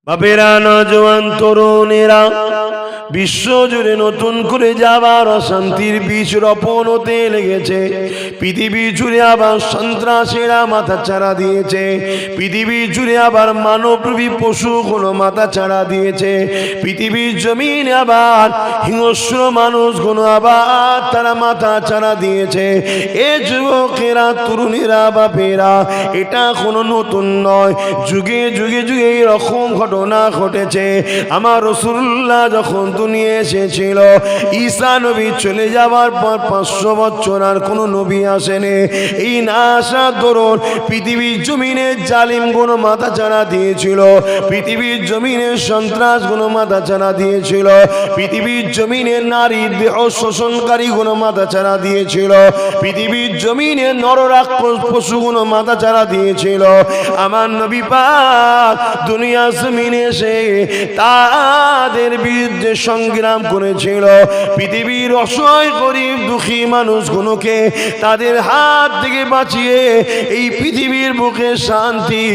বাপেরা, নওজোয়ান তরুণেরা, বিশ্ব জুড়ে নতুন করে যাবার অশান্তির বীজ রোপণ হতে লেগেছে। পৃথিবী জুড়ে আবার সন্ত্রাসীরা মাথা চাড়া দিয়েছে। পৃথিবী জুড়ে আবার মানবরূপী পশুগুলো মাথা চাড়া দিয়েছে। পৃথিবীর জমিনে আবার হিংস্র মানুষগুলো আবার তারা মাথা চাড়া দিয়েছে। এ যুবকেরা, তরুণেরা, বাপেরা, এটা কোনো নতুন নয়। যুগে যুগে যুগে এরকম ঘটনা ঘটেছে। আমার রাসূলুল্লাহ যখন দুনিয়া এসেছিল, ঈসা নবী চলে যাওয়ার পর 500 বছর আর কোনো নবী আসেনি। এই না আসার দরুন পৃথিবীর জমিনে জালিম গুলো মাথা চাড়া দিয়েছিল। পৃথিবীর জমিনে সন্ত্রাস গুলো মাথা চাড়া দিয়েছিল। পৃথিবীর জমিনে নারী দেহ শোষণকারী গুলো মাথা চাড়া দিয়েছিল। পৃথিবীর জমিনে নররাক্ষস পশুগুলো মাথা চাড়া দিয়েছিল। আমার নবী পাক দুনিয়া জমিনে এসে তাদের বিরুদ্ধে সংগ্রাম করেছিল। পৃথিবীর অসহায় গরিব দুঃখী মানুষগুলোকে তাদের হাত থেকে বাঁচিয়ে এই পৃথিবীর বুকে শান্তি,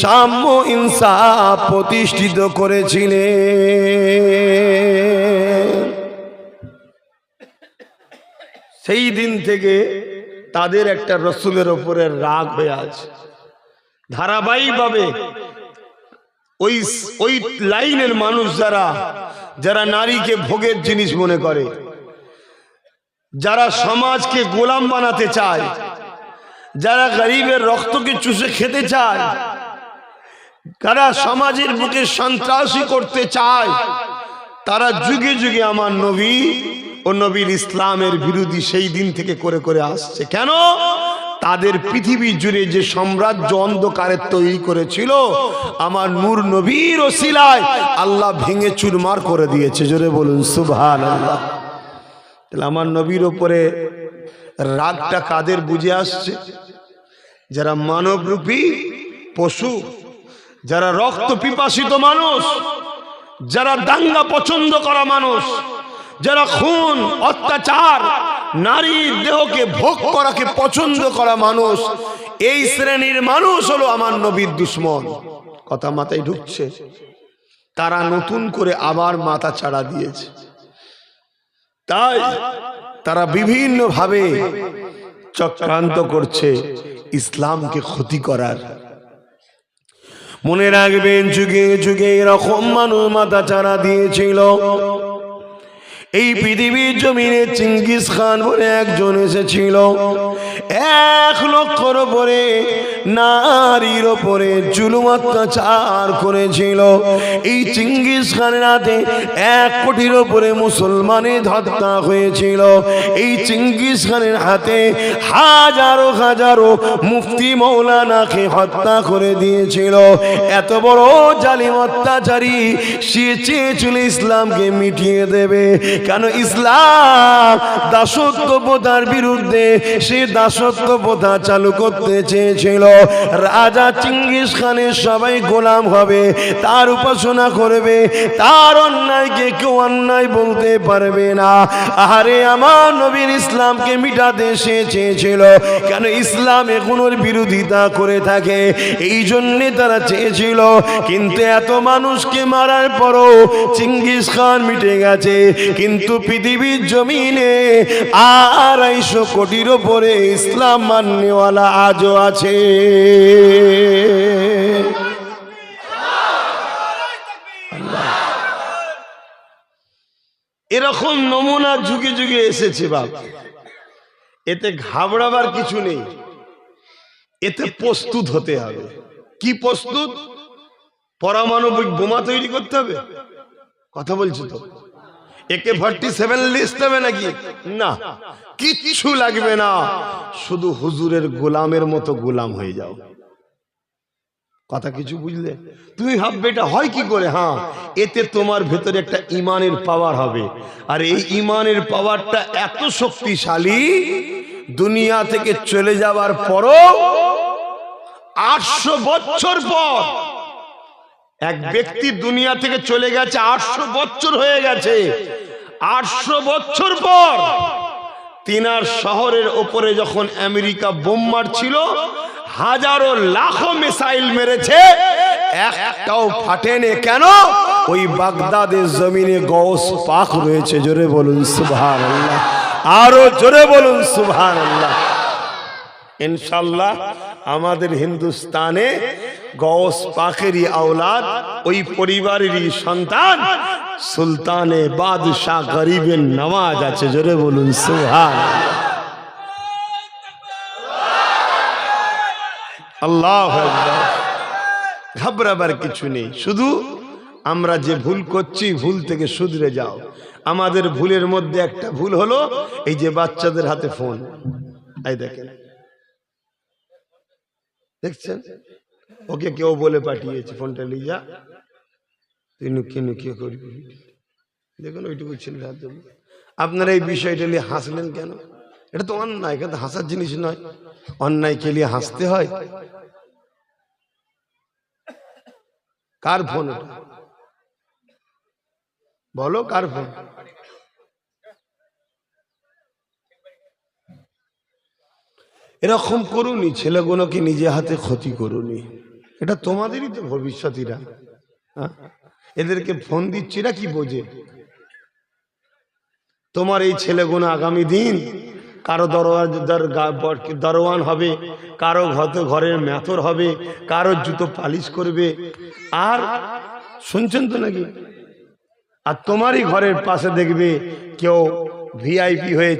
সাম্য, ইনসাফ প্রতিষ্ঠিত করেছিলেন। সেই দিন থেকে তাদের একটা রাসূলের উপরে রাগ হয়ে আছে। ধারাবাহিকভাবে ওই লাইনের মানুষ যারা নারীকে ভোগের জিনিস মনে করে, যারা সমাজকে গোলাম বানাতে চায়, যারা গরিবের রক্তকে চুষে খেতে চায়, যারা সমাজের বুকে সন্ত্রাসী করতে চায়, তারা যুগে যুগে আমার নবী ও নবীর ইসলামের বিরোধী সেই দিন থেকে করে করে আসছে। কেন? তাদের পৃথিবী জুড়ে যে সাম্রাজ্য অন্ধকারের তৈরি করেছিল, আমার নূর নবীর ওসিলায় আল্লাহ ভেঙে চুরমার করে দিয়েছে। জোরে বলুন সুবহানাল্লাহ। তাহলে আমার নবীর উপরে রাগটা কাদের বুঝে আসছে? যারা মানবরূপী পশু, যারা রক্ত পিপাসিত মানুষ, যারা দাঙ্গা পছন্দ করা মানুষ, যারা খুন, অত্যাচার, নারীর দেহকে ভোগ করাকে পছন্দ করা মানুষ, এই শ্রেণীর মানুষ হলো আমার নবীর দুশ্মন। কথা মাথায় ঢুকছে? তারা নতুন করে আবার মাথা চাড়া দিয়েছে। তাই তারা বিভিন্ন ভাবে চক্রান্ত করছে ইসলামকে ক্ষতি করার। মনে রাখবেন, যুগে যুগে এরকম মানুষ মাথা চাড়া দিয়েছিল। এই পৃথিবীর জমিনে চিঙ্গিস খান বলে একজন এসেছিল। 1 লক্ষর উপরে নারীর ওপরে জুলুম অত্যাচার করেছিল। এই চিঙ্গিস খানের হাতে 1 কোটির ওপরে মুসলমানের হত্যা হয়েছিল। এই চিঙ্গিস খানের হাতে হাজারো হাজারো মুফতি মৌলানাকে হত্যা করে দিয়েছিল। এত বড় জালিম অত্যাচারী, সে চেয়েছিল ইসলামকে মিটিয়ে দেবে। কেন? ইসলাম দাসত্ব প্রথার বিরুদ্ধে, সে দাসত্ব প্রথা চালু করতে চেয়েছিল। রাজা চিঙ্গিস খানের সবাই গোলাম হবে, তার উপাসনা করবে, তার অন্যায়কে কেউ অন্যায় বলতে পারবে না। আরে আমার নবীর ইসলামকে মিটাতে সে চেয়েছিল। কেন? ইসলাম এখনোর বিরোধিতা করে থাকে, এই জন্যে তারা চেয়েছিল। কিন্তু এত মানুষকে মারার পরও চিঙ্গিস খান মিটে গেছে, কিন্তু পৃথিবীর জমিনে 250 কোটির ওপরে ইসলাম মান্যওয়ালা আজও আছে। এরকম নমুনা যুগে যুগে এসেছে বাপ। এতে ঘাবড়াবার কিছু নেই, এতে প্রস্তুত হতে হবে। কি প্রস্তুত? পারমাণবিক বোমা তৈরি করতে হবে? কথা বলছি তো। AK-47 লিস্ট হবে নাকি? না, কিচ্ছু লাগবে না। শুধু হুজুরের গোলামের মতো গোলাম হয়ে যাও। কথা কিছু বুঝলে? তুমি ভাববে এটা হয় কি করে? হ্যাঁ, এতে তোমার ভেতরে একটা ইমানের পাওয়ার হবে। আর এই ইমানের পাওয়ারটা এত শক্তিশালী, দুনিয়া থেকে চলে যাওয়ার পরও 800 বছর পর, এক ব্যক্তি দুনিয়া থেকে চলে গেছে, 800 বছর হয়ে গেছে। 800 বছর পর তিনার শহরের ওপরে যখন আমেরিকা বোম মারছিল, হাজারো লাখো মিসাইল মেরেছে, একটাও ফাটেনি। কেন? ওই বাগদাদের জমিনে গৌস পাক রয়েছে। জোরে বলুন সুবহানাল্লাহ, আরো জোরে বলুন সুবহানাল্লাহ। ইনশাআল্লাহ আমাদের হিন্দুস্তানে গৌস পাকেরই আওলাদ, ওই পরিবারেরই সন্তান সুলতানে বাদশাহ গরিবের নওয়াজ আছে। জোরে বলুন সুবহানাল্লাহ। আল্লাহু আকবার। ঘাবড়াবার কিছু নেই, শুধু আমরা যে ভুল করছি ভুল থেকে শুধরে যাও। আমাদের ভুলের মধ্যে একটা ভুল হলো এই যে বাচ্চাদের হাতে ফোন। এই দেখেন, দেখছেন, ওকে কেউ বলে পাঠিয়েছে ফোনটা নিয়ে যা, তুই নুকিয়ে নুকিয়ে করবি। দেখুন ওইটুকু ছেলে হাত দেবো। আপনারা এই বিষয়টা নিয়ে হাসলেন কেন? এটা তো অন্যায়, কিন্তু হাসার জিনিস নয়। অন্যায়কে নিয়ে হাসতে হয়? কার ফোন এটা? বলো কার ফোন? এরকম করুনি, ছেলেগুলোকে নিজে হাতে ক্ষতি করুনি। এটা তোমাদেরই তো ভবিষ্যতীরা। এদেরকে ফোন দিচ্ছি না কি বোঝে? তোমার এই ছেলেগুলো আগামী দিন কারো দরওয়ান হবে, কারো ঘরের মেথর হবে, কারো জুতো পালিশ করবে। আর শুনছেন তো নাকি? আর তোমারই ঘরের পাশে দেখবে কেউ ভিআইপি হয়ে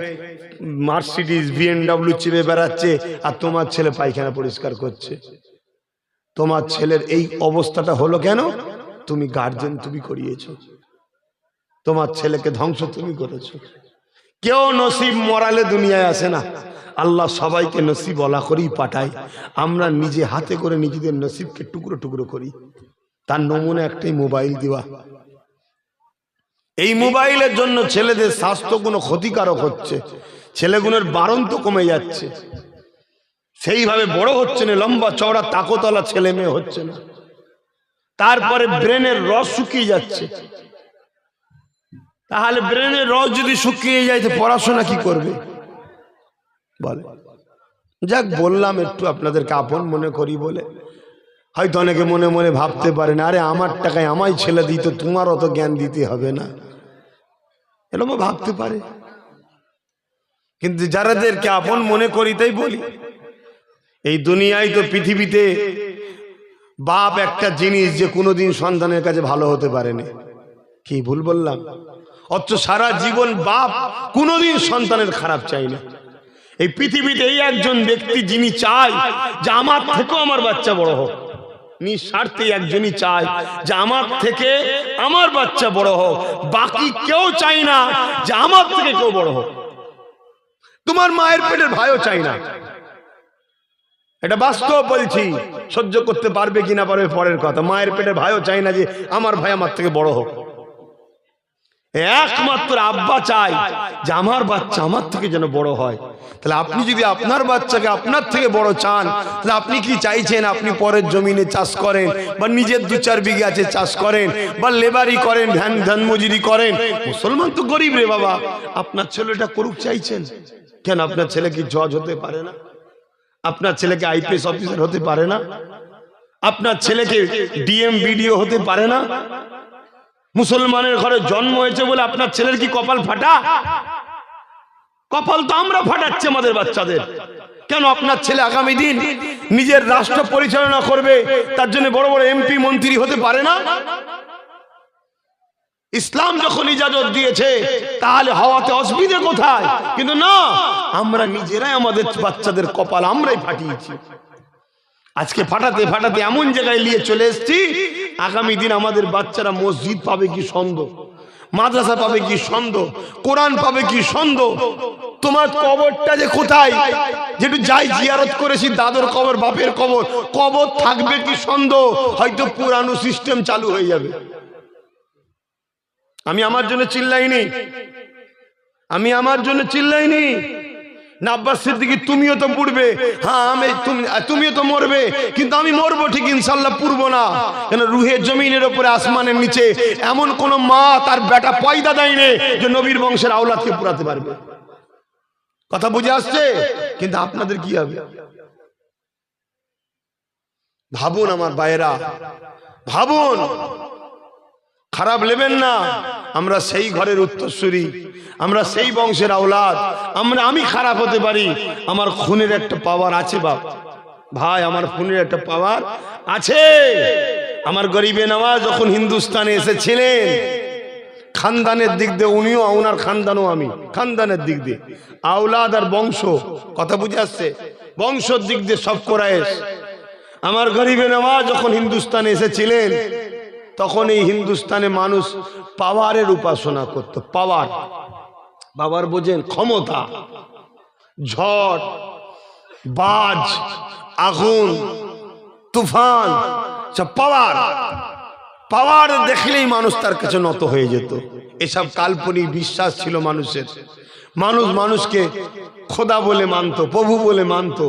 মার্সিডিজ BMW চেপে বেড়াচ্ছে, আর তোমার ছেলে পায়খানা পরিষ্কার করছে। তোমার ছেলের এই অবস্থাটা হলো কেন? তুমি গার্জেন, তুমি করিয়েছো। তোমার ছেলেকে ধ্বংস তুমি করেছো। কেউ নসিব মরালে দুনিয়ায় আসে না, আল্লাহ সবাইকে নসিব ওয়ালা করেই পাঠায়। আমরা নিজে হাতে করে নিজেদের নসিবকে টুকরো টুকরো করি। তার নমুনা একটাই, মোবাইল দেওয়া। এই মোবাইলের জন্য ছেলেদের স্বাস্থ্য কোনো ক্ষতিকারক হচ্ছে, ছেলেগুলোর বাড়ন্ত কমে যাচ্ছে, সেইভাবে বড় হচ্ছে না, লম্বা চওড়া তাকতলা ছেলে মেয়ে হচ্ছে না। তারপরে ব্রেনের রস শুকিয়ে যাচ্ছে। তাহলে ব্রেনের রস যদি শুকিয়ে যায় তো পড়াশোনা কি করবে বলে? যাক, বললাম একটু আপনাদেরকে আপন মনে করি বলে। হয়তো অনেকে মনে মনে ভাবতে পারেন, আরে আমার টাকায় আমায় ছেলে দিত, তোমার অত জ্ঞান দিতে হবে না, এরকম ভাবতে পারে। কিন্তু যারাদেরকে আপন মনে করি তাই বলি, এই দুনিয়ায় তো পৃথিবীতে বাপ একটা জিনিস যে কোনোদিন সন্তানের কাছে ভালো হতে পারেনি। কি ভুল বললাম? অথচ সারা জীবন বাপ কোনোদিন সন্তানের খারাপ চাই না। এই পৃথিবীতে এই একজন ব্যক্তি যিনি চায় যে আমার থেকেও আমার বাচ্চা বড় হোক, নিঃস্বার্থে একজনই চায় যে আমার থেকে আমার বাচ্চা বড় হোক। বাকি কেউ চাই না যে আমার থেকে কেউ বড় হোক। তোমার মায়ের পেটের ভাইও চাই না। এটা বাস্তব বলছি, সহ্য করতে পারবে কিনা পারবে পরের কথা। মায়ের পেটের ভাইও চাই না যে আমার ভাই আমার থেকে বড় হোক। একমাত্র আব্বা চাই যে আমার বাচ্চা আমার থেকে যেন বড় হয়। তাহলে আপনি যদি আপনার বাচ্চাকে আপনার থেকে বড় চান, তাহলে আপনি কি চাইছেন? আপনি পরের জমিনে চাষ করেন, বা নিজের 2-4 বিঘে আছে চাষ করেন, বা লেবারি করেন, ধ্যান মজুরি করেন। মুসলমান তো গরিব রে বাবা, আপনার ছেলেটা করুক চাইছেন কেন? আপনার ছেলে কি জজ হতে পারে না? আপনার ছেলেকে IPS অফিসার হতে পারে না? আপনার ছেলেকে DM BDO হতে পারে না? মুসলমানের ঘরে জন্ম হয়েছে বলে আপনার ছেলের কি কপাল ফাটা? কপাল তো আমরা ফাটাচ্ছি আমাদের বাচ্চাদের। কেন আপনার ছেলে আগামী দিন নিজের রাষ্ট্র পরিচালনা করবে, তার জন্য বড় বড় MP মন্ত্রী হতে পারে না? ইসলাম যখন ইজাজত দিয়েছে তাহলে হওয়াতে অসুবিধা কোথায়? কিন্তু না, আমরা নিজেরাই আমাদের বাচ্চাদের কপাল আমরাই ফাটিয়েছি। আজকে ফাটাতে ফাটাতে এমন জায়গায় নিয়ে চলে এসেছি, আগামী দিন আমাদের বাচ্চারা মসজিদ পাবে কি সন্দেহ, মাদ্রাসা পাবে কি সন্দেহ, কোরআন পাবে কি সন্দেহ। তোমার কবরটা যে কোথায়, যেটু যাই জিয়ারত করেছি, দাদর কবর, বাপের কবর, কবর থাকবে কি সন্দেহ। হয়তো পুরানো সিস্টেম চালু হয়ে যাবে। আমি আমার জন্য চিল্লাইনি, আমি আমার জন্য চিল্লাইনি না। আব্বাস সিদ্দিকী তুমিও তো পুড়বে, হ্যাঁ তুমিও তো মরবে, কিন্তু আমি মরবো ঠিক, ইনশাল্লাহ পুড়বো না। কেন? রুহের জমিনের উপরে আসমানের নিচে এমন কোন মা তার বেটা পয়দা দেয়নি যে নবীর বংশের আওলাদকে পুরাতে পারবে। কথা বুঝে আসছে? কিন্তু আপনাদের কি হবে ভাবুন আমার ভাইয়েরা। ভাবুন, খারাপ নেবেন না। আমরা সেই ঘরের উত্তরসূরি, আমরা সেই বংশের আওলাদ। আমি খারাপ হতে পারি, আমার খুনের একটা পাওয়ার আছে বাপ ভাই, আমার খুনের একটা পাওয়ার আছে। আমার গরিবে নওয়াজ যখন হিন্দুস্তানে এসেছিলেন, খানদানের দিক দিয়ে উনিও, ওনার খানদানও আমি, খানদানের দিক দিয়ে আওলাদ আর বংশ, কথা বুঝে আসছে, বংশের দিক দিয়ে সব কোরাইশ। আমার গরিবে নওয়াজ যখন হিন্দুস্তানে এসেছিলেন, তখন এই হিন্দুস্তানে মানুষ পাওয়ারের উপাসনা করত। পাওয়ার, পাওয়ার বোঝেন? ক্ষমতা, ঝড়, বাজ, আগুন, তুফান, সব পাওয়ার। পাওয়ার দেখলেই মানুষ তার কাছে নত হয়ে যেত। এসব কাল্পনিক বিশ্বাস ছিল মানুষের। মানুষ মানুষকে খোদা বলে মানত, প্রভু বলে মানত।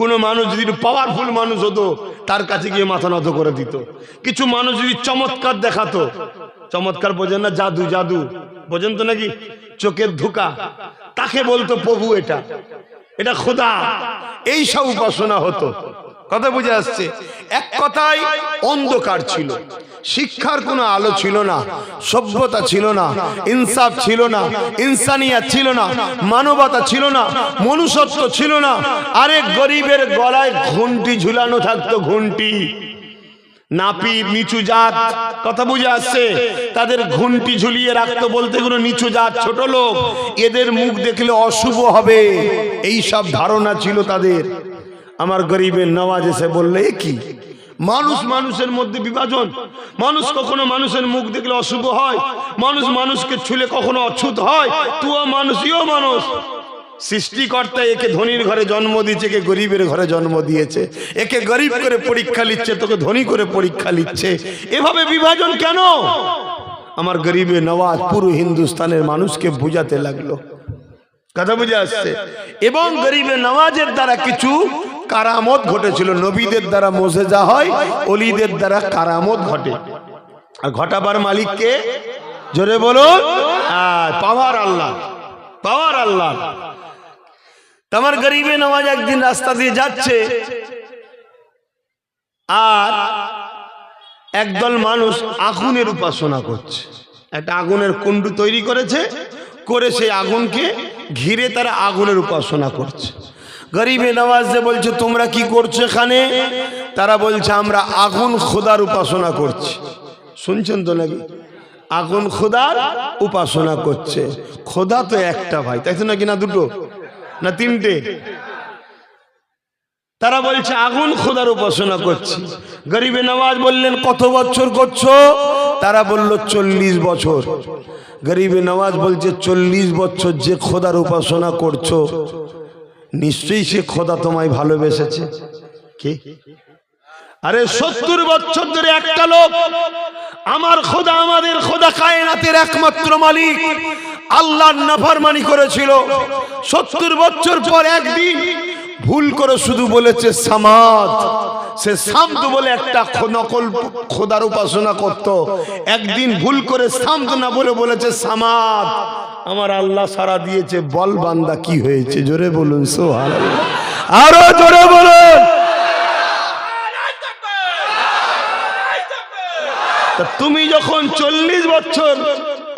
কোনো মানুষ যদি পাওয়ারফুল মানুষ হতো, তার কাছে গিয়ে মাথা নত করে দিত। কিছু মানুষ যদি চমৎকার দেখাতো, চমৎকার বোঝেন না, জাদু, জাদু বোঝেন তো নাকি, চোখের ধোঁকা, তাকে বলতো প্রভু, এটা খোদা। এই সব উপাসনা হতো। কথা বুঝে আসছে? এক কথায় অন্ধকার ছিল, শিক্ষার কোনো আলো ছিল না, সভ্যতা ছিল না, ইনসাফ ছিল না, ইনসানিয়াত ছিল না, মানবতা ছিল না, মনুষ্যত্ব ছিল না। আরেক গরিবের গলায় ঘন্টি ঝুলানো থাকতো, ঘন্টি। নাপিত, নিচু জাত, কথা বুঝে আসছে? তাদের ঘন্টি ঝুলিয়ে রাখতো, বলতে কোনো নিচু জাত, ছোট লোক, এদের মুখ দেখলে অশুভ হবে, এই সব ধারণা ছিল তাদের। আমার গরিবের নওয়াজ এসে বললে, কি মানুষ মানুষের মধ্যে বিভাজন, মানুষ কখনো মানুষের মুখ দেখলে অশুভ হয়, মানুষ মানুষকে ছুলে কখনো অছুত হয়, তুইও মানুষ, ইও মানুষ। সৃষ্টিকর্তা একে ধনীর ঘরে জন্ম দিয়েছে, একে গরিবের ঘরে জন্ম দিয়েছে, একে গরিব করে পরীক্ষা নিচ্ছে, তোকে ধনী করে পরীক্ষা নিচ্ছে। এভাবে বিভাজন কেন? আমার গরিবের নওয়াজ পুরো হিন্দুস্তানের মানুষকে বুঝাতে লাগলো। কথা বুঝে আসছে? এবং গরিবের নওয়াজের দ্বারা কিছু কারামত ঘটেছিল। নবীদের দ্বারা মোজেজা হয়, ওলিদের দ্বারা কারামত ঘটে। আর ঘটাবার মালিক কে? জোরে বলুন। পাওয়ার আল্লাহ, পাওয়ার আল্লাহ। তোমার গরিবে নওয়াজ একদিন রাস্তা দিয়ে যাচ্ছে, আর একদল মানুষ আগুনের উপাসনা করছে। একটা আগুনের কুণ্ডু তৈরি করেছে, করে সেই আগুনকে ঘিরে তারা আগুনের উপাসনা করছে। গরিবে নওয়াজ যে বলছে, তোমরা কি করছো এখানে? তারা বলছে, আমরা আগুন খোদার উপাসনা করছি। শুনছেন তো নাকি? আগুন খোদার উপাসনা করছে। খোদা তো একটা ভাই, তাই তো নাকি? না দুটো, না তিনটে? তারা বলছে আগুন খোদার উপাসনা করছি। গরিবে নওয়াজ বললেন, কত বছর করছো? তারা বলল 40 বছর। গরিবে নওয়াজ বলছে, 40 বছর যে খোদার উপাসনা করছো, নিশ্চয়ই সে খোদা তোমায় ভালোবেসেছে। কি? আরে 70 বছর ধরে একটা লোক, আমার খোদা, আমাদের খোদা, কায়নাতের একমাত্র মালিক, আল্লাহর নাফরমানি করেছিল। 70 বছর পর একদিন ভুল করে শুধু বলেছে সামাদ। সে সামদ বলে একটা নকল খোদার উপাসনা করত। একদিন ভুল করে সামদ না বলে বলেছে সামাদ। আমার আল্লাহ সারা দিয়েছে। বল বান্দা কি হয়েছে? জোরে বলুন সুবহানাল্লাহ, আরো জোরে বলুন। তুমি যখন 40 বছর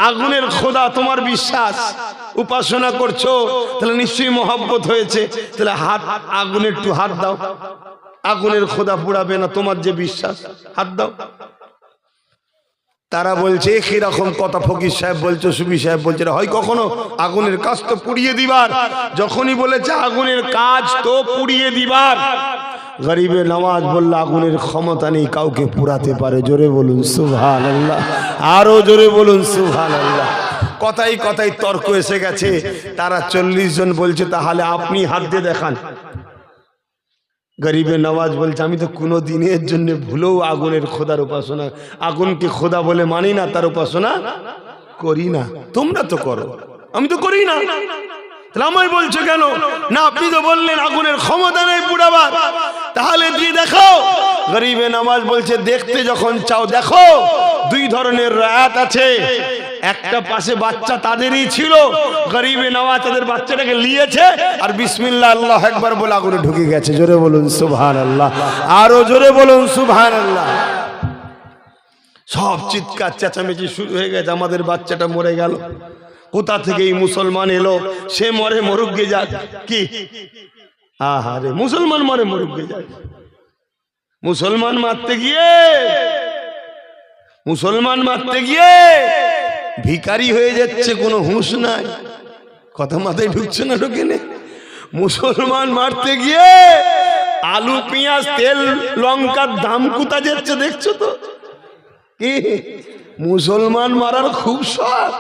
আগুনের খোদা তোমার বিশ্বাস উপাসনা করছো, তাহলে নিশ্চয়ই মহব্বত হয়েছে। তাহলে হাত, আগুনে একটু হাত দাও, আগুনের খোদা পুড়াবে না, তোমার যে বিশ্বাস, হাত দাও। তারা বলছে, কিরকম কথা ফকির সাহেব বলছো, সুবি সাহেব বলছে, হয় কখনো? আগুনের কাজ তো পুড়িয়ে দিবার। যখনই বলেছে আগুনের কাজ তো পুড়িয়ে দিবার, গরিবে নওয়াজ বলল, আগুনের ক্ষমতা নেই কাউকে পুড়াতে পারে। জোরে বলুন সুবহানাল্লাহ, আরো জোরে বলুন সুবহানাল্লাহ। কথাই কথাই তর্ক এসে গেছে। তারা 40 জন বলছে, তাহলে আপনি হাত দিয়ে দেখান। গরিবে নওয়াজ বলছে, আমি তো কোনো দিনের জন্য ভুলেও আগুনের খোদার উপাসনা, আগুনকে খোদা বলে মানি না, তার উপাসনা করি না। তোমরা তো করো, আমি তো করি না। তাহলে আমায় বলছো কেন? না, আপনি তো বললেন আগুনের ক্ষমতা নেই পুড়াবার, তাহলে দিয়ে দেখো। গরিবে নওয়াজ বলছে, দেখতে যখন চাও দেখো। 2 ধরনের রায়াত আছে। একটা পাশে বাচ্চা তাদেরই ছিল, গরিবে নওয়াজ তাদের বাচ্চাটাকে নিয়েছে, আর বিসমিল্লাহ আল্লাহু আকবার বলে আগুনে ঢুকে গেছে। জোরে বলুন সুবহানাল্লাহ, আরো জোরে বলুন সুবহানাল্লাহ। সব চিৎকার চেঁচামেচি শুরু হয়ে গেছে, আমাদের বাচ্চাটা মরে গেল, কোথা থেকে এই মুসলমান এলো, সে মরে মরুক গে যাক। কি আহারে, মুসলমান মরে মরুক গে যাক। মুসলমান মারতে গিয়ে ভিখারি হয়ে যাচ্ছে, কোনো হুঁশ নাই। কথা মাথায় ঢুকছে না, ঢোকে না। মুসলমান মারতে গিয়ে আলু পেঁয়াজ তেল লঙ্কার দাম কোথা যাচ্ছে দেখছো তো। কি মুসলমান মারার খুব শখ,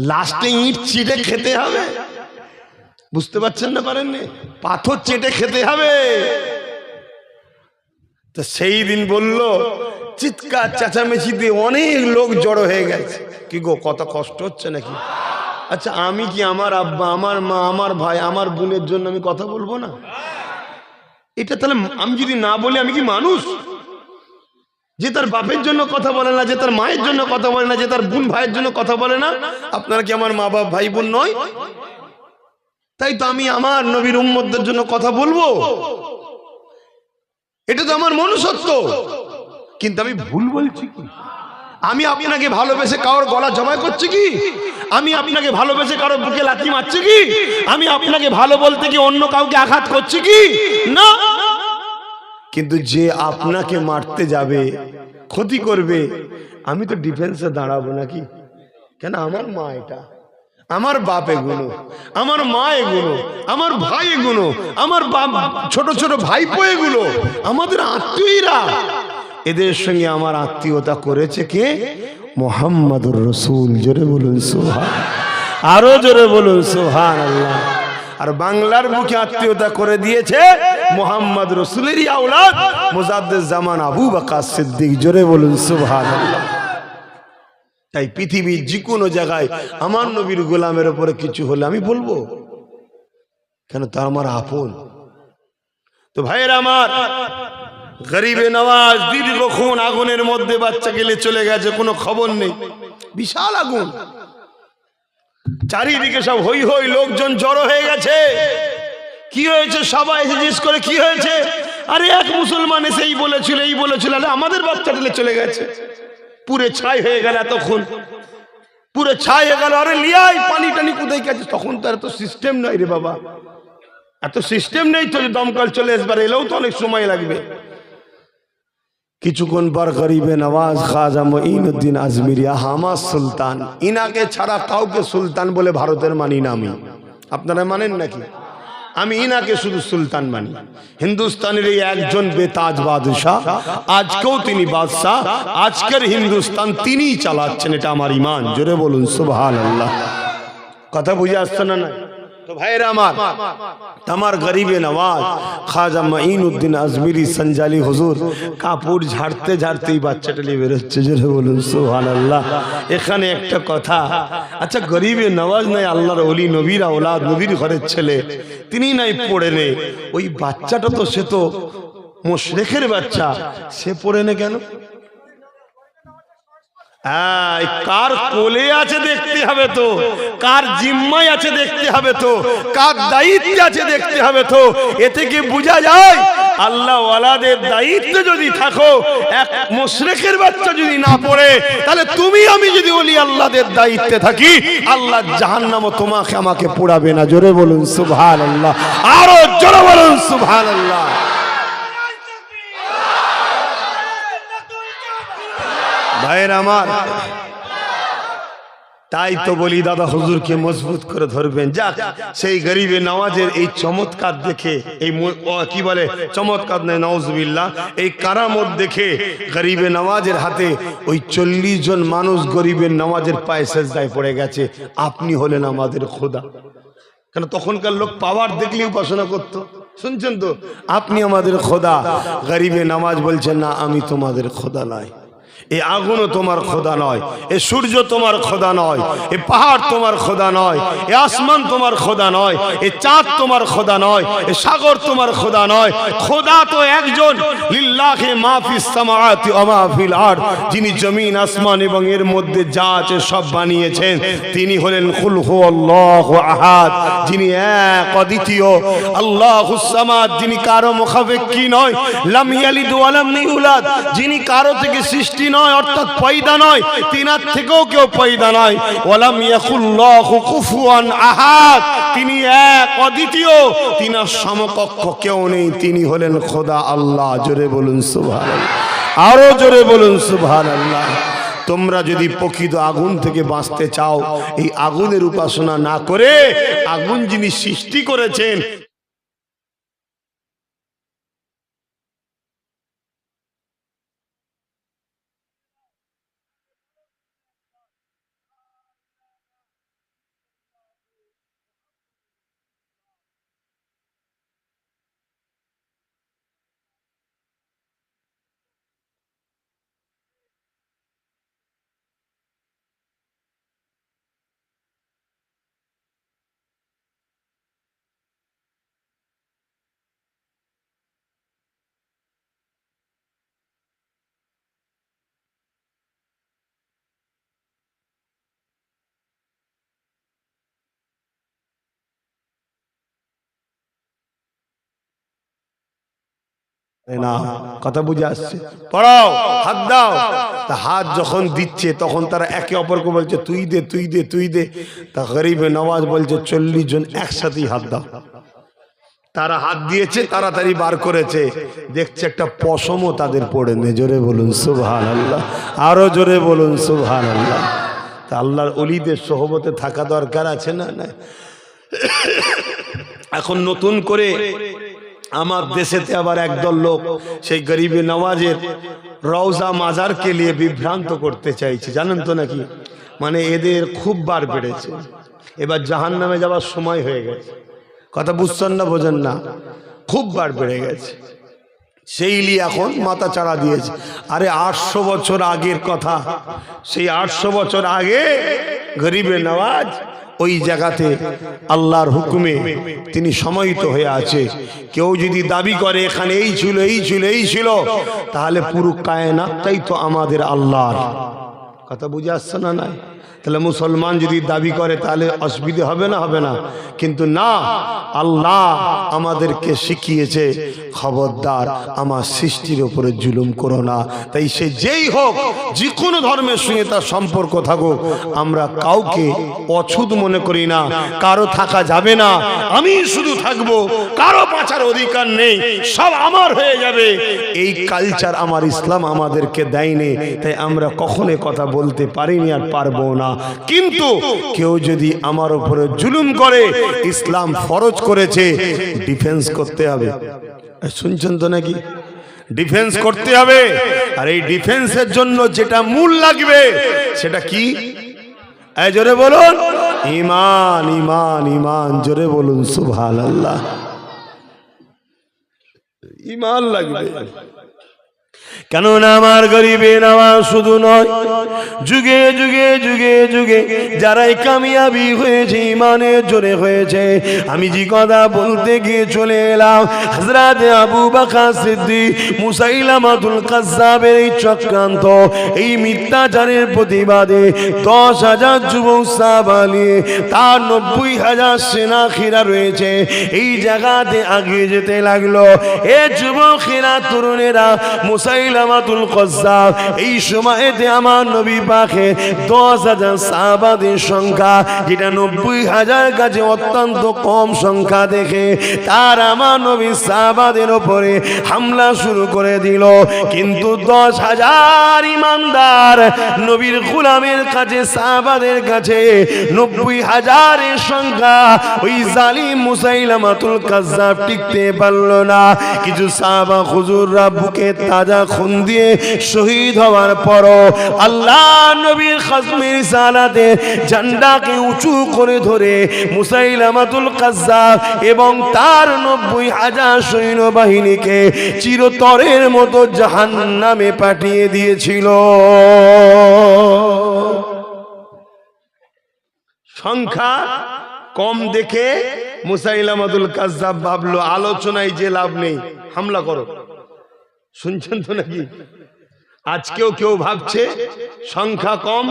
লাস্টে ইট চিটে খেতে হবে। বুঝতে পারছেন না, পারেননি? পাথর চেটে খেতে হবে। তো সেই দিন বলল, চিৎকার চেঁচামেচি দিয়ে অনেক লোক জড়ো হয়ে গেছে। কি গো, কত কষ্ট হচ্ছে নাকি? আচ্ছা, আমি কি আমার আব্বা, আমার মা, আমার ভাই, আমার বোনের জন্য আমি কথা বলবো না? এটা তাহলে আমি যদি না বলি, আমি কি মানুষ? যে তার বাপের জন্য কথা বলে না, যে তার মায়ের জন্য কথা বলে না, যে তার বোন ভাইয়ের জন্য কথা বলে না, আপনারা কি আমার মা বাপ ভাই বোন নয়? তাই তো আমি আমার নবীর উম্মতদের জন্য কথা বলবো, এটা তো আমার মনুষ্যত্ব। কিন্তু আমি ভুল বলছি কি? আমি আপনাকে ভালোবেসে কারোর গলা জবাই করছি কি? আমি আপনাকে ভালোবেসে কারোর বুকে লাথি মারছি কি? আমি আপনাকে ভালো বলতে কি অন্য কাউকে আঘাত করছি কি? না। কিন্তু যে আপনাকে মারতে যাবে, ক্ষতি করবে, আমি তো ডিফেন্সে দাঁড়াবো নাকি? কেন? আমার মা এটা, আমার বাপ এগুলো, আমার মা এগুলো, আমার ভাই এগুলো, আমার ছোট ছোট ভাইপো এগুলো, আমাদের আত্মীয়রা। এদের সঙ্গে আমার আত্মীয়তা করেছে কে? মুহাম্মাদুর রাসূল। জোরে বলুন সুবহান, আরো জোরে বলুন সুবহানাল্লাহ। আর বাংলার মুখে আত্মীয়তা করে দিয়েছে মুহাম্মদ রাসূলেরই আওলাদ মুজাদ্দিদ জামান আবু বকর সিদ্দিক। জোরে বলুন সুবহানাল্লাহ। তাই পৃথিবীর যে কোনো জায়গায় আমার নবীর গোলামের উপরে কিছু হলে আমি বলবো, কেন? তা আমার আপন। তো ভাইয়েরা আমার, গরিবে নওয়াজ দীর্ঘক্ষণ আগুনের মধ্যে বাচ্চা গেলে চলে গেছে, কোনো খবর নেই। বিশাল আগুন, চারিদিকে সব হই হই, লোকজন জড়ো হয়ে গেছে। কি হয়েছে? সবাই এসে জিজ্ঞেস করে কি হয়েছে? আরে এক মুসলমান এসে এই বলেছিল, এই বলেছিল, আমাদের বাচ্চা গেলে চলে গেছে। পুরে ছাই হয়ে গেল, এতক্ষণ পুরে ছাই হয়ে গেল। আরে লিয়াই পানি টানি কোথায় গেছে? তখন তো এত সিস্টেম নাই রে বাবা, এত সিস্টেম নেই তো যে দমকল চলে আসবার, এলেও তো অনেক সময় লাগবে। কিছুক্ষণ পর গরিবে নওয়াজ খাজা মঈনুদ্দিন আজমিরি হামাস সুলতান, ইনাকে ছাড়া কাউকে সুলতান বলে ভারতের মানি না আমি। আপনারা মানেন নাকি? আমি ইনাকে শুধু সুলতান মানি। হিন্দুস্তানের এই একজন বেতাজ বাদশাহ, আজকেও তিনি বাদশাহ, আজকের হিন্দুস্তান তিনিই চালাচ্ছেন, এটা আমার ঈমান। জোরে বলুন সুবহানাল্লাহ। কথা বুঝে আসছে না? না তো ভাইরা আমার গরিবে নওয়াজ খাজা মঈনুদ্দিন আজমিরি সঞ্জালি হুজুর কাপড় ঝাড়তে ঝাড়তেই বাচ্চাটা নিয়ে বেরোচ্ছে। জোরে বলুন সুবহানাল্লাহ। এখানে একটা কথা, আচ্ছা গরিবে নওয়াজ নাই আল্লাহর ওলি, নবীর আওলাদ, নবীর ঘরের ছেলে, তিনি নাই পড়ে নে, ওই বাচ্চাটা তো সে তো মুশরিকের বাচ্চা, সে পড়ে নে কেন? কার কোলে আছে দেখতে হবে তো, কার জিম্মায় আছে দেখতে হবে তো, কার দায়িত্বে আছে দেখতে হবে তো। এতে কি বোঝা যায় আল্লাহ ওয়ালাদের দায়িত্বে যদি থাকো, এক মুশরিকের বাচ্চা যদি না পড়ে, তাহলে তুমি আমি যদি ওলি আল্লাহদের দায়িত্বে থাকি, আল্লাহ জাহান্নামও তোমাকে আমাকে পোড়াবে না। জোরে বলুন সুবহানাল্লাহ, আরো জোরে বলুন সুবহানাল্লাহ। ভাইয়ের আমার, তাই তো বলি দাদা হুজুরকে মজবুত করে ধরবেন। যাক, সেই গরিবে নওয়াজের এই চমৎকার দেখে, এই কি বলে চমৎকার নেই, নাউজুবিল্লাহ, এই কারামত দেখে গরিবে নওয়াজের হাতে ওই 40 জন মানুষ গরিবের নওয়াজের পায়ে সেজদায় পড়ে গেছে। আপনি হলেন আমাদের খোদা। কেন? তখনকার লোক পাওয়ার দেখলে উপাসনা করতো। শুনছেন তো? আপনি আমাদের খোদা। গরিবে নওয়াজ বলছেন না, আমি তোমাদের খোদা নয়। এই আগুনও তোমার খোদা নয়, এ সূর্য তোমার খোদা নয়, এ পাহাড় তোমার খোদা নয়, এ আসমান তোমার খোদা নয়, এ চাঁদ তোমার খোদা নয়, এ সাগর তোমার খোদা নয়। খোদা তো একজন, লিল্লাহি মা ফিস সামাওয়াতি ওয়া মা ফিল আরদ, যিনি জমিন আসমান এবং এর মধ্যে যা আছে সব বানিয়েছেন। তিনি হলেন কুল হুয়াল্লাহু আহাদ, যিনি এক অদ্বিতীয়, আল্লাহুস সামাদ, যিনি কারো মুখাপেক্ষী নয়, লাম ইয়ালিদ ওয়া লাম ইউলাদ, যিনি কারো থেকে সৃষ্টি নয়, অর্থাৎ পয়দা নয়, তিনার থেকেও কেউ পয়দা নয়। ওয়ালাম ইয়াকুল্লাহু কুফুয়ান আহাদ, তিনি এক অদ্বিতীয়, তিনার সমকক্ষ কেউ নেই, তিনি হলেন খোদা আল্লাহ। জোরে বলুন সুবহানাল্লাহ, আরো জোরে বলুন সুবহানাল্লাহ। তোমরা যদি প্রকৃত আগুন থেকে বাঁচতে চাও, এই আগুনের উপাসনা না করে আগুন যিনি সৃষ্টি করেছেন না, কথা বুঝে আসছে? পড়াও, হাত দাও। তা হাত যখন দিচ্ছে তখন তারা একে অপরকে বলছে তুই দে তুই দে তুই দে। তা গরিবে নওয়াজ বলছে 40 জন একসাথেই হাত দাও। তারা হাত দিয়েছে, তাড়াতাড়ি বার করেছে, দেখছে একটা পশমও তাদের পড়ে নেই। জোরে বলুন সুবহানাল্লাহ, আরো জোরে বলুন সুবহানাল্লাহ। তা আল্লাহর ওলিদের সোহবতে থাকা দরকার আছে না? না। এখন নতুন করে আমার দেশেতে আবার একদল লোক সেই গরিবে নওয়াজের রওজা মাজারকে নিয়ে বিভ্রান্ত করতে চাইছে, জানেন তো নাকি? মানে এদের খুব বার বেড়েছে, এবার জাহান্নামে যাওয়ার সময় হয়ে গেছে। কথা বুঝছেন না, বোঝেন না? খুব বার বেড়ে গেছে, সেই নিয়ে এখন মাথা চাড়া দিয়েছে। আরে 800 বছর আগের কথা, সেই 800 বছর আগে গরিবে নওয়াজ ওই জায়গাতে আল্লাহর হুকুমে তিনি সমাহিত হয়ে আছে। কেউ যদি দাবি করে এখানে এই ছিল এই ছিল এই ছিল, তাহলে পুরো কায়নাতটাই তো আমাদের আল্লাহর। কথা বুঝে আসছে না? নাই? তাহলে মুসলমান যদি দাবি করে তাহলে অসুবিধা হবে না? হবে না। কিন্তু না, আল্লাহ আমাদেরকে শিখিয়েছে খবরদার আমার সৃষ্টির উপরে জুলুম করো না। তাই সে যেই হোক, যে কোনো ধর্মের সঙ্গে তার সম্পর্ক থাকুক, আমরা কাউকে অছুত মনে করি না। কারো থাকা যাবে না, আমি শুধু থাকবো, কারো বাঁচার অধিকার নেই, সব আমার হয়ে যাবে, এই কালচার আমার ইসলাম আমাদেরকে দেয়নি। তাই আমরা কখনো কথা বলতে পারিনি আর পারবো না। কিন্তু কেউ যদি আমার উপরে জুলুম করে, ইসলাম ফরজ করেছে ডিফেন্স করতে হবে। শুনছেন তো নাকি? ডিফেন্স করতে হবে। আর এই ডিফেন্সের জন্য যেটা মূল লাগবে সেটা কি? জোরে বলুন, ঈমান। ঈমান, ঈমান, জোরে বলুন সুবহানাল্লাহ। ঈমান লাগবে। কেননা আমার গরিবে নওয়াজ শুধু নয়, যুগে যুগে যুগে যুগে যারাই কামিয়াবি হয়েছে ঈমানের জোরে হয়েছে। আমি যে কথা বলতে গিয়ে চলে এলাম, হযরত আবু বকর সিদ্দিক মুসাইলামাতুল কাজ্জাবের এই চক্রান্ত, এই মিথ্যাচারের প্রতিবাদে 10,000 যুবক সাহাবা নিয়ে তার 90,000 সেনাখীরা রয়েছে, এই জায়গাতে আগিয়ে যেতে লাগলো। এ যুবকেরা, তরুণেরা, মুসাইলামাতুল কাজ্জাব এই সময়তে আমার নবী পাকে 10,000 সাহাবাদের সংখ্যা, যেটা 90,000 কাছে অত্যন্ত কম সংখ্যা দেখে তার আমার নবী সাহাবাদের উপরে হামলা শুরু করে দিল। কিন্তু 10,000 ইমানদার নবীর গোলামের কাছে, সাহাবাদের কাছে 90,000-এর সংখ্যা ওই জালিম মুসাইলামাতুল কাজ্জাব টিকতে পারল না। কিছু সাহাবা হুজুররা বুকে তাজা খুন দিয়ে শহীদ হওয়ার পরও আল্লাহ নবীর খাজমের রিসালাতে ঝান্ডাকে উঁচু করে ধরে মুসাইলামাতুল কাজ্জাব এবং তার 90,000 সৈন্যবাহিনীকে চিরতরের মতো জাহান্নামে পাঠিয়ে দিয়েছিল। সংখ্যা কম দেখে মুসাইলামাতুল কাজ্জাব ভাবলো আলোচনায় যে লাভ নেই, হামলা করো। শুনছেন তো নাকি? আজকেও কেউ ভাবছে সংখ্যা কম,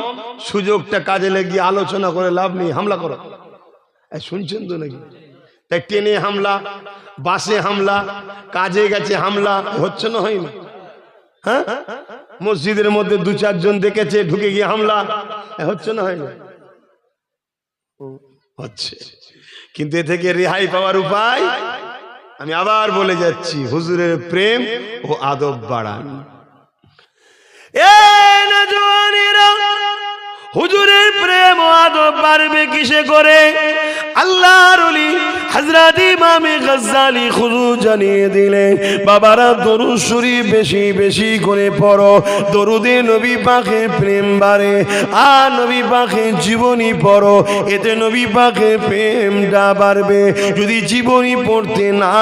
সুযোগটা কাজে লাগিয়ে আলোচনা করে লাভ নেই, হামলা করো। শুনছেন তো নাকি? তাই ট্রেনে হামলা, বাসে হামলা, কাজে গেছে হামলা, হচ্ছে না হয়নি? হ্যাঁ, মসজিদের মধ্যে 2-4 জন দেখেছে, ঢুকে গিয়ে হামলা হচ্ছে না, হয় না? হচ্ছে। কিন্তু এ থেকে রেহাই পাওয়ার উপায় আমি আবার বলে যাচ্ছি, হুজুরের প্রেম ও আদব বাড়ান। হুজুরের প্রেম ও আদব বাড়বে কিসে করে? আল্লাহর ওলি হযরত ইমাম গজ্জালী খুদু জানিয়ে দিলেন, বাবারা দরুদ শরীফ বেশি বেশি করে পড়ো, দরুদে নবী পাকের প্রেম বাড়ে। আর নবী পাকের জীবনী পড়ো, এতে নবী পাকের প্রেমটা বাড়বে। যদি জীবনী পড়তে না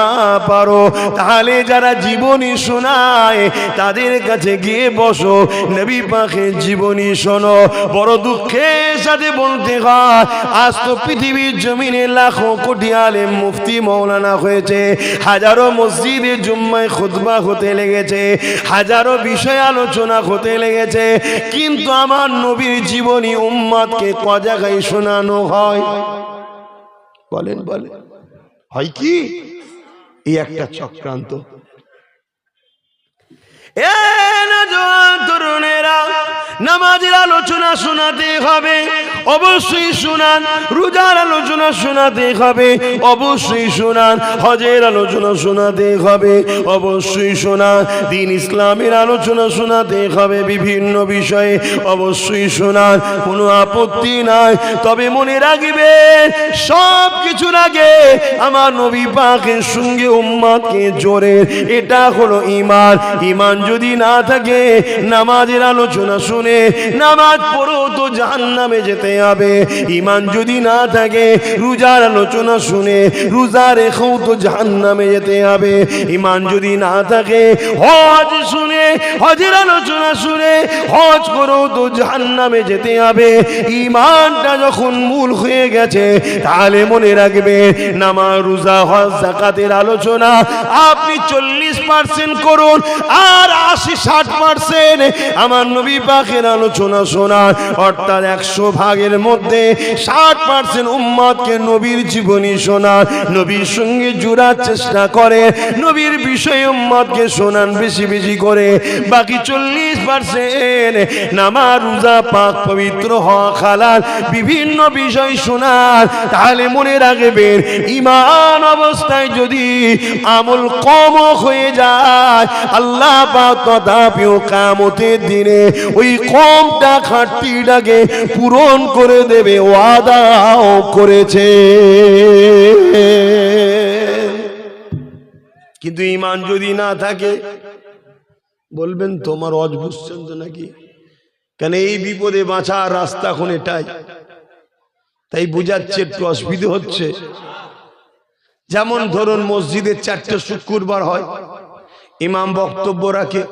পারো, তাহলে যারা জীবনী শোনায় তাদের কাছে গিয়ে বসো, নবী পাকের জীবনী শোনো। বড় দুঃখের সাথে বলতে হয়, আজ তো পৃথিবীর জমিনে লাখো কোটি আলেম মুফতি মৌলানা হয়েছে, হাজারো মসজিদে জুম্মায় খুতবা হতে লেগেছে, হাজারো বিষয় আলোচনা হতে লেগেছে, কিন্তু আমার নবীর জীবনী উম্মতকে ক জায়গায় শোনানো হয়? বলেন বলেন, হয় কি? এই একটা চক্রান্ত। তরুণেরা, নামাজের আলোচনা শোনাতে হবে, অবশ্যই শোনান। রোজার আলোচনা শোনাতে হবে, অবশ্যই শোনান। হজের আলোচনা শোনাতে হবে, অবশ্যই শোনান। দ্বীন ইসলামের আলোচনা শোনাতে হবে, বিভিন্ন বিষয়ে অবশ্যই শোনান, কোনো আপত্তি নাই। তবে মনে রাখবেন, সব কিছুর আগে আমার নবী পাকের সঙ্গে উম্মতকে জোরে, এটা হলো ঈমান। ঈমান যদি না থাকে, নামাজের আলোচনা শুনে নামাজ পড়ো তো জাহান্নামে যেতে হবে। ঈমান যদি না থাকে, রোজার আলোচনা শুনে রোজা রেখেও তো জাহান্নামে যেতে হবে। ঈমান যদি না থাকে, হজ শুনে হজের আলোচনা শুনে হজ করো তো জাহান্নামে যেতে হবে। ঈমানটা যখন মূল হয়ে গেছে, তাহলে মনে রাখবে, নামাজ, রোজা, হজ, যাকাতের আলোচনা আপনি 40% করুন, আর 80-60% আমার নবী পাকের আলোচনা শোনান। অর্থাৎ 100 ভাগের মধ্যে 60% উম্মতকে নবীর জীবনী শোনান, নবীর সঙ্গে জুড়ার চেষ্টা করে, নবীর বিষয়ে উম্মতকে শোনান বেশি বেশি করে। বাকি 40% নামাজ, রোজা, পাক পবিত্র হওয়া, খালাল বিভিন্ন বিষয় শোনান। তাহলে মনে রাখবেন, ঈমান অবস্থায় যদি আমল কম হয়ে যায়, আল্লাহ পাক তথাপিও কিয়ামতের দিনে ওই কমটা ঘাটতিটাকে পূরণ করে দেবে, ওয়াদাও করেছে। কিন্তু ঈমান যদি না থাকে, বলবেন তোমার অজ বুঝছেন তো নাকি? কেন এই বিপদে বাঁচার রাস্তা এখন এটাই, তাই বুঝাচ্ছে, একটু অসুবিধা হচ্ছে। যেমন ধরুন, মসজিদের 4টে শুক্রবার হয়, ইমাম বক্তব্য রাখে।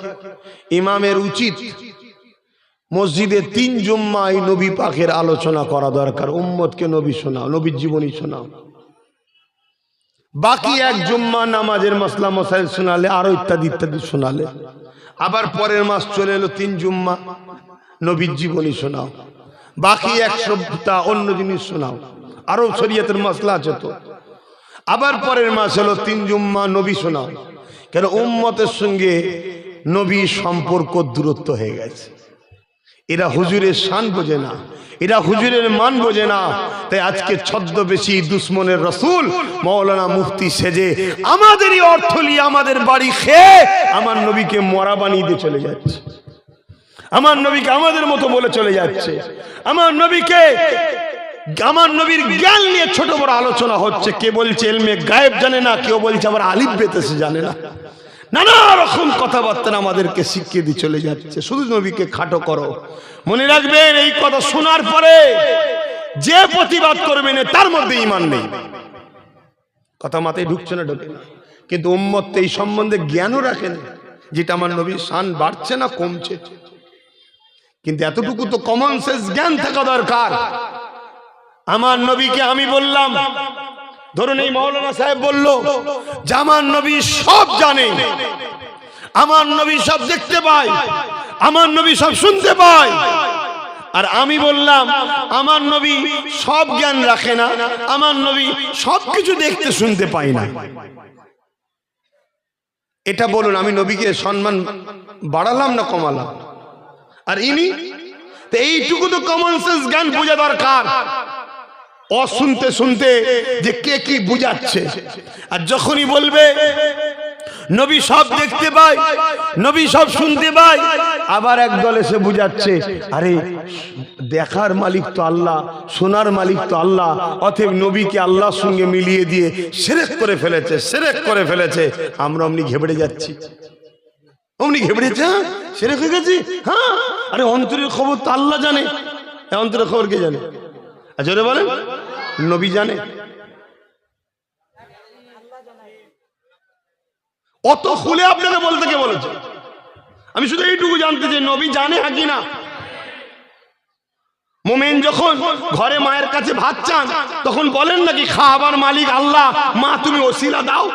ইমামের উচিত মসজিদে 3 জুম্মায় নবী পাকের আলোচনা করা দরকার, উম্মতকে নবী শোনাও, নবীর জীবনী শোনাও। বাকি 1 জুম্মা নামাজের মাসলা মাসাইল শোনালে, আরো ইত্যাদি ইত্যাদি শোনালে। আবার পরের মাস চলে এলো 3 জুম্মা, নবীর জীবনী শোনাও। বাকি 1 সপ্তাহ অন্য জিনিস শোনাও, আরো শরীয়তের মাসলা আছে তো। আবার পরের মাস হলো 3 জুম্মা, নবী শোনাও। কেন? উম্মতের সঙ্গে নবীর সম্পর্ক দূরত্ব হয়ে গেছে। এরা হুজুরের শান বোঝে না, এরা হুজুরের মান বোঝে না। তাই আজকে ছদ্মবেশী দুশ্মনের রসুল মৌলানা মুফতি সেজে আমাদেরই অর্থ নিয়ে আমাদের বাড়ি খেয়ে আমার নবীকে মরা বানিয়ে দিয়ে চলে যাচ্ছে, আমার নবীকে আমাদের মতো বলে চলে যাচ্ছে। আমার নবীর জ্ঞান নিয়ে ছোট বড় আলোচনা হচ্ছে। কে বলছে ইলমে গায়েব জানে না, কেউ বলছে আবার আলিফ বেতেছে জানে না। নানা রকম কথাবার্তা আমাদেরকে শিখিয়ে দিয়ে চলে যাচ্ছে। শুধু নবীকে খাটো করো। মনে রাখবেন, এই কথা শোনার পরে যে প্রতিবাদ করবেন তার মধ্যে ঈমান নেই। কথা মাথায় ঢুকছে না? ঢোকে না। কিন্তু উম্মত এই সম্বন্ধে জ্ঞানও রাখেন, যেটা আমার নবীর শান বাড়ছে না কমছে। কিন্তু এতটুকু তো কমন সেন্স জ্ঞান থাকা দরকার। আমার নবীকে আমি বললাম, ধরুন এই মৌলানা সাহেব বলল যে আমার নবী সব জানে, আমার নবী সব দেখতে পায়, আমার নবী সব শুনতে পায়। আর আমি বললাম আমার নবী সব জ্ঞান রাখে না, আমার নবী সবকিছু দেখতে শুনতে পায় না। এটা বলুন, আমি নবীকে সম্মান বাড়ালাম না কমালাম? আর ইনি তো এইটুকু তো কমন সেন্স জ্ঞান বোঝা দরকার। অশুনতে শুনতে যে কে কি বুঝাচ্ছে, আর যখনই বলবে নবী সব দেখতে পায়, নবী সব শুনতে পায়, আবার একদল এসে বুঝাচ্ছে আরে দেখার মালিক তো আল্লাহ, শোনার মালিক তো আল্লাহ, অতএব নবীকে আল্লাহর সঙ্গে মিলিয়ে দিয়ে শিরক করে ফেলেছে, শিরক করে ফেলেছে। আমরা অমনি ঘেবড়ে যাচ্ছি, অমনি ঘেবড়েছে, শিরক হয়ে গেছি। হ্যাঁ, আরে অন্তরের খবর তো আল্লাহ জানে, অন্তরের খবর কে জানে? আচ্ছা বলেন, নবী জানে? অত খুলে আপনাকে বলতে কে বলেছে? আমি শুধু এইটুকু জানতে চাই, নবী জানে কি না? মুমিন যখন ঘরে মায়ের কাছে ভাত চান তখন বলেন নাকি খাবার মালিক আল্লাহ, মা তুমি ওসিলা দাও?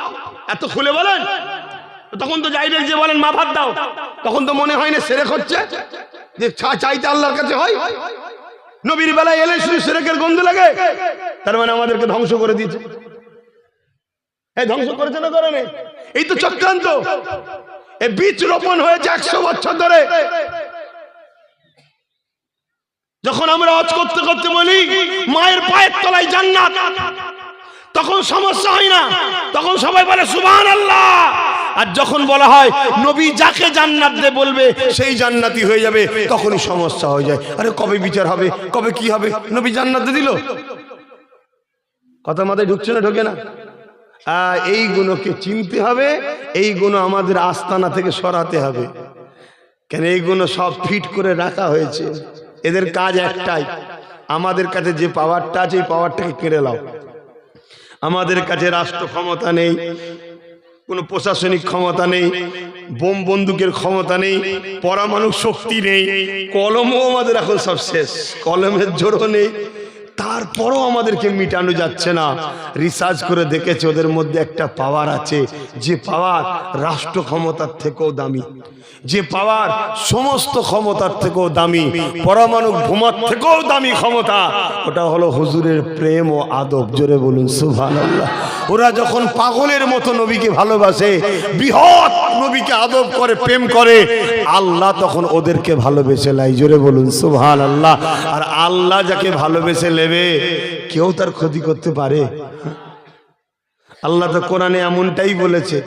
এত খুলে বলেন? তখন তো ডাইরেক্ট যে বলেন মা ভাত দাও, তখন তো মনে হয় না শিরক হচ্ছে, যে চাইতে আল্লাহর কাছে হয়। নবীর বেলায় এলে শুধু শিরকের গন্ধ লাগে, তার মানে আমাদেরকে ধ্বংস করে দিয়েছে। এই ধ্বংস করেছে না করে? এই তো চক্রান্ত। এই বীজ রোপণ হয়েছে 100 বছর ধরে। যখন আমরা হজ করতে করতে বলি মায়ের পায়ের তলায় জান্নাত, তখন সমস্যা হয় না, তখন সবাই বলে সুবহানাল্লাহ। আর যখন বলা হয় নবী যাকে জান্নাত দে বলবে সেই জান্নাতি হয়ে যাবে, তখনই সমস্যা হয়ে যায়। আরে কবে বিচার হবে, কবে কি হবে? নবী জান্নাত দিল, কথা মাথায় ঢুকছে না? ঢোকে না? এই গুণকে চিনতে হবে, এই গুণ আমাদের আস্তানা থেকে সরাতে হবে। কেন এই গুণ সব ফিট করে রাখা হয়েছে। এদের কাজ একটাই, আমাদের কাছে যে পাওয়ারটা আছে এই পাওয়ারটাকে কেড়ে নাও। আমাদের কাছে রাষ্ট্র ক্ষমতা নেই, কোনো প্রশাসনিক ক্ষমতা নেই, বোম বন্দুকের ক্ষমতা নেই, পরমাণু শক্তি নেই, কলমও আমাদের এখন সব শেষ, কলমের জোরও নেই, তারপরও আমাদেরকে মিটানো যাচ্ছে না। রিসার্চ করে দেখেছে ওদের মধ্যে একটা পাওয়ার আছে, যে পাওয়ার রাষ্ট্র ক্ষমতার থেকেও দামি, যে পাওয়ার সমস্ত ক্ষমতার থেকেও দামি, পরমাণু বোমার থেকেও দামি ক্ষমতা। ওটা হলো হুজুরের প্রেম ও আদব। জোরে বলুন সুবহানাল্লাহ। ওরা যখন পাগলের মতো নবীকে ভালোবাসে, বৃহৎ নবীকে আদব করে, প্রেম করে, আল্লাহ তখন ওদেরকে ভালোবেসে লাই। জোরে বলুন সুবহানাল্লাহ। আর আল্লাহ যাকে ভালোবেসে নেবে কেউ তার ক্ষতি করতে পারে? আল্লাহ তো কোরআনে এমনটাই বলেছে।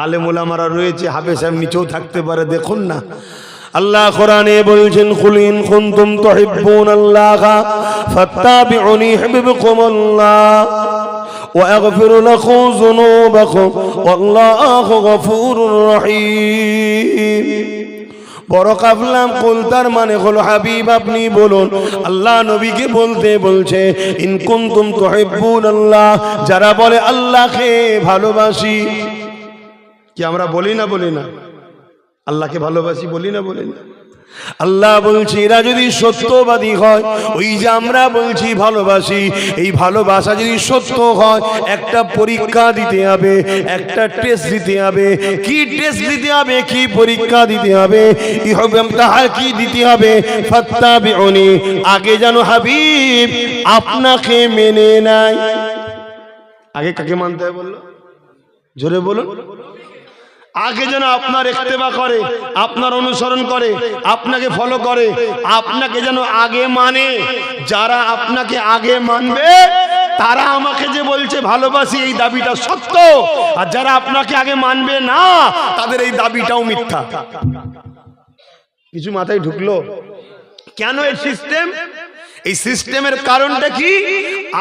আলেম ওলামারা রয়েছে, হাফেজ সাহেব নিচেও থাকতে পারে, দেখুন না। আল্লাহ কোরআনে বলছেন কুল ইন কুনতুম তুহিব্বুনাল্লাহ ফাত্তাবিউনি ইউহিব্বুকুমুল্লাহ ওয়া আগফির লাকুম যুনুবাকুম ওয়াল্লাহু গফুরুর রহিম। বড় কাফলাম কুল তার মানে হলো হাবিব আপনি বলুন। আল্লাহ নবীকে বলতে বলছে ইন কুনতুম তুহিব্বুনাল্লাহ, যারা বলে আল্লাহকে ভালোবাসি। কি আমরা বলি না? বলি না? আল্লাহকে ভালোবাসি বলি না? বলি না? আল্লাহ বলছি এরা যদি সত্যবাদী হয়, ওই যে আমরা বলছি ভালোবাসি, এই ভালোবাসা যদি সত্য হয়, একটা পরীক্ষা দিতে হবে, একটা টেস্ট দিতে হবে। কি টেস্ট দিতে হবে, কি পরীক্ষা দিতে হবে? ইহতাহার কি দিতে হবে? ফাত্তাবিউনি, আগে যেন হাবিব আপনাকে মেনে নেয়। আগে কাকে মানতে হবে বললো? জোরে বলুন। আগে যেন আপনার ইত্তেবা করে, আপনার অনুসরণ করে, আপনাকে ফলো করে, আপনাকে যেন আগে মানে। যারা আপনাকে আগে মানবে তারা আমাকে যে বলছে ভালোবাসি, এই দাবিটা সত্য। আর যারা আপনাকে আগে মানবে না, তাদের এই দাবিটাও মিথ্যা। কিছু মাথায় ঢুকলো? কেন এই সিস্টেম? এই সিস্টেমের কারণটা কি?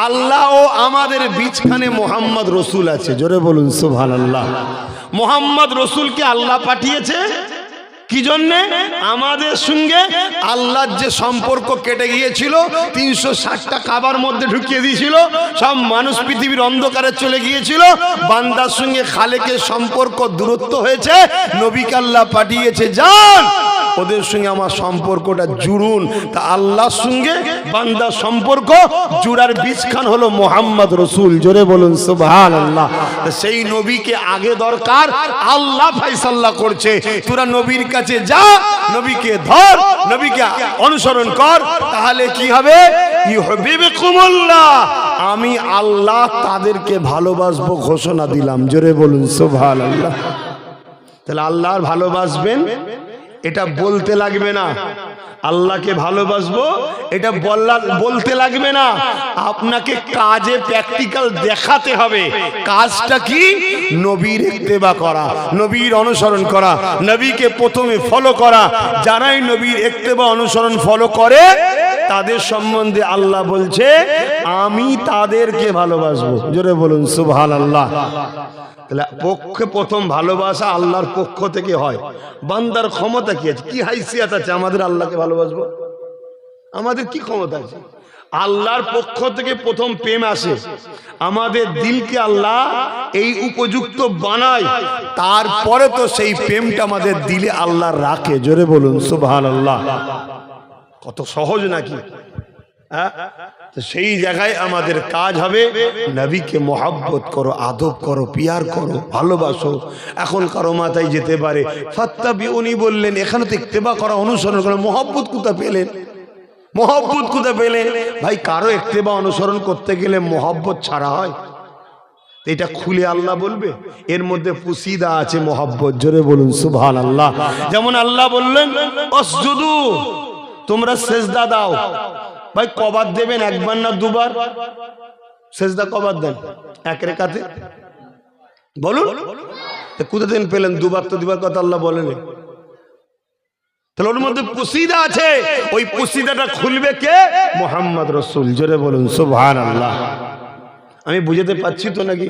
আল্লাহ ও আমাদের বীজখানে মোহাম্মদ রসুল আছে। জোরে বলুন সুবহানাল্লাহ। মোহাম্মদ রসুলকে আল্লাহ পাঠিয়েছে কি জন্যে? আমাদের সঙ্গে আল্লাহর যে সম্পর্ক কেটে গিয়েছিল, 360টা কাবার মধ্যে ঢুকিয়ে দিয়েছিল, সব মানুষ পৃথিবীর অন্ধকারে চলে গিয়েছিল, বান্দার সঙ্গে খালেকের সম্পর্ক দূরত্ব হয়েছে, নবীকে আল্লাহ পাঠিয়েছে যান ওদের সঙ্গে আমার সম্পর্কটা জুড়ুন। তা আল্লাহর সঙ্গে বান্দার সম্পর্ক জুড়ার বীজখান হলো মোহাম্মদ রসুল। জোরে বলুন সুবহানাল্লাহ। সেই নবীকে আগে দরকার, আল্লাহ ফায়সালা করছে তোরা নবীর কাছে যা, নবীকে ধর, নবীকে অনুসরণ কর, তাহলে কি হবে? ইউহিব্বুকুমুল্লাহ, আমি আল্লাহ তাদেরকে ভালোবাসবো ঘোষণা দিলাম। জোরে বলুন সুবহানাল্লাহ। তাহলে আল্লাহর ভালোবাসবেন, এটা বলতে লাগবে না। আল্লাহকে ভালোবাসবো এটা বলতে লাগবে না, আপনাকে কাজে প্র্যাকটিক্যাল দেখাতে হবে। কাজটা কি? নবীর ইত্তেবা করা, নবীর অনুসরণ করা, নবীকে প্রথমে ফলো করা। যারাই নবীর ইত্তেবা অনুসরণ ফলো করে তাদের সম্বন্ধে আল্লাহ বলছে আমি তাদেরকে ভালোবাসবো। জোরে বলুন সুবহানাল্লাহ। তাহলে পক্ষে প্রথম ভালোবাসা আল্লাহর পক্ষ থেকে হয়। বান্দার ক্ষমতা কি আছে, কি হাইসিয়াত আছে আমাদের আল্লাহকে ভালোবাসবো? আমাদের কি ক্ষমতা আছে? আল্লাহর পক্ষ থেকে প্রথম প্রেম আসে, আমাদের দিলকে আল্লাহ এই উপযুক্ত বানায়, তারপরে তো সেই প্রেমটা আমাদের দিলে আল্লাহ রাখে। জোরে বলুন সুবহানাল্লাহ। কত সহজ নাকি? তো সেই জায়গায় আমাদের কাজ হবে নবীকে মহব্বত করো, আদব করো, পিয়ার করো, ভালোবাসো। এখন কারো মাথায় যেতে পারে ফাত্তাবিউনি বললেন, এখানে তো ইত্তেবা করা, অনুসরণ করা, মহব্বত কোথা পেলেন? মহব্বত কোথা পেলেন? ভাই কারো ইত্তেবা অনুসরণ করতে গেলে মহব্বত ছাড়া হয়? এটা খুলে আল্লাহ বলবে, এর মধ্যে পুসিদা আছে মহব্বত। জোরে বলুন সুবহানাল্লাহ। যেমন আল্লাহ বললেন আসজুদু, তোমরা সেজদা দাও। ভাই কবার দেবেন? একবার না দুবার? সেজদা কবার দেন? এক রাকাতে বলুন। কোথা দিন পেলেন? দুবার তো দিবার কথা আল্লাহ বলেন। তাহলে ওর মধ্যে পুসিদা আছে, ওই পুসিদাটা খুলবে কে? মুহাম্মদ রাসূল। জোরে বলুন সুবহানাল্লাহ। আমি বুঝাতে পারছি তো নাকি?